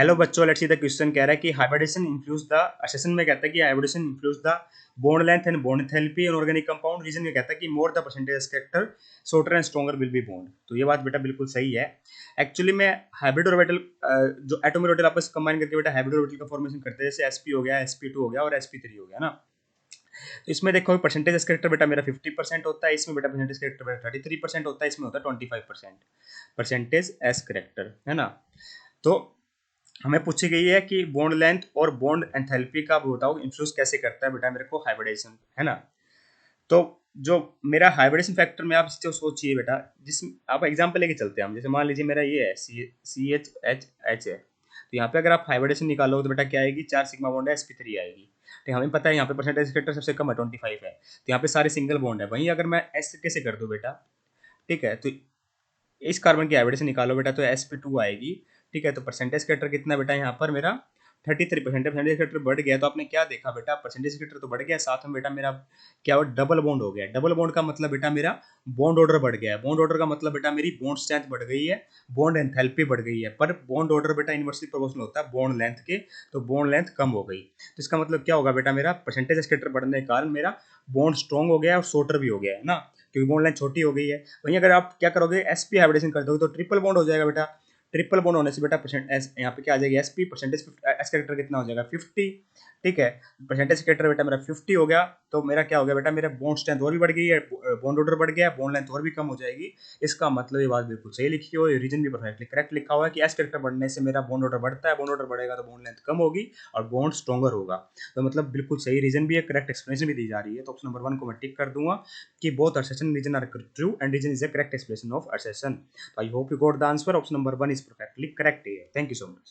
Hello बच्चों, let's see the question कह रहा है कि हाइब्रिडेशन इन्फ्लूज द सेशन में कहता है कि hybridization influences the bond length and bond enthalpy in organic compound. Reason में कहता है कि more the percentage character shorter and stronger will be bond. तो ये बात बेटा बिल्कुल सही है। एक्चुअली में हाइब्रिड ऑर्बिटल जो एटॉमिक ऑर्बिटल आपस कंबाइन करके बेटा हाइब्रिड ऑर्बिटल का फॉर्मेशन करते हैं, जैसे sp हो गया, sp2 हो गया और sp3 हो गया ना। तो इसमें देखो परसेंटेज कैरेक्टर बेटा मेरा 50% होता है, इसमें बेटा परसेंटेज कैरेक्टर बेटा 33% होता है, इसमें होता है 25% परसेंटेज एस कैरेक्टर, है ना। तो हमें पूछी गई है कि बॉन्ड लेंथ और बॉन्ड एंथैल्पी का बताओ इन्फ्लुएंस कैसे करता है बेटा मेरे को हाइब्रिडेशन, है ना। तो जो मेरा हाइब्रिडेशन फैक्टर में आप इससे सोचिए बेटा, जिस आप एग्जांपल लेके चलते हैं हम, जैसे मान लीजिए मेरा ये है सी एच एच एच है, तो यहाँ पे अगर आप हाइब्रिडेशन निकालोगे तो बेटा क्या आएगी, 4 सिग्मा बॉन्ड है, sp3 आएगी। तो हमें पता है यहाँ पे परसेंटेज फैक्टर सबसे कम है 25 है, तो यहाँ पे सारे सिंगल बॉन्ड है। वहीं अगर मैं एस कैसे कर दूँ बेटा, ठीक है, तो इस कार्बन की हाइब्रिडेशन निकालो बेटा तो sp2 आएगी। ठीक है, तो परसेंटेज कैरेक्टर कितना बेटा यहाँ पर मेरा 33%। परसेंटेज कैरेक्टर बढ़ गया तो आपने क्या देखा बेटा, परसेंटेज कैरेक्टर तो बढ़ गया, साथ में बेटा मेरा क्या हो, डबल बॉन्ड हो गया। डबल बॉन्ड का मतलब बेटा मेरा बॉन्ड ऑर्डर बढ़ गया है। बॉन्ड ऑर्डर का मतलब बेटा मेरी बॉन्ड स्ट्रेंथ बढ़ गई है, बॉन्ड एंथैल्पी बढ़ गई है। पर बॉन्ड ऑर्डर बेटा इनवर्सली प्रोपोर्शनल होता है बॉन्ड लेंथ के, तो बॉन्ड लेंथ कम हो गई। तो इसका मतलब क्या होगा बेटा, मेरा परसेंटेज कैरेक्टर बढ़ने के कारण मेरा बॉन्ड स्ट्रॉन्ग हो गया है और शॉर्टर भी हो गया है ना, क्योंकि बॉन्ड लेंथ छोटी हो गई है। वहीं अगर आप क्या करोगे, sp हाइब्रिडेशन कर दोगे तो ट्रिपल बॉन्ड हो जाएगा बेटा। ट्रिपल बॉन्ड होने से बेटा परसेंट एस यहाँ पे क्या आ जाएगी, sp परसेंटेज एस कैरेक्टर कितना हो जाएगा 50। ठीक है, परसेंटेज कैरेक्टर बेटा मेरा 50 हो गया, तो मेरा क्या हो गया बेटा, मेरा बॉन्ड स्ट्रेंथ और भी बढ़ गई है, बॉन्ड ऑर्डर बढ़ गया है, बॉन्ड लेंथ और भी कम हो जाएगी। इसका मतलब ये बात बिल्कुल सही लिखी हो, रीजन भी परफेक्टली करेक्ट लिखा हुआ है कि एस कैरेक्टर बढ़ने से मेरा बॉन्ड ऑर्डर बढ़ता है, बॉन्ड ऑर्डर बढ़ेगा तो बॉन्ड लेंथ कम होगी और बॉन्ड स्ट्रॉन्गर होगा। तो मतलब बिल्कुल सही रीजन भी है, करेक्ट एक्सप्लेनेशन भी दी जा रही है। तो ऑप्शन नंबर 1 को मैं टिक कर दूंगा कि both assertion reason are true and reason is a correct explanation of assertion. So I hope you got the answer. Option number 1 is perfectly correct here. Thank you so much.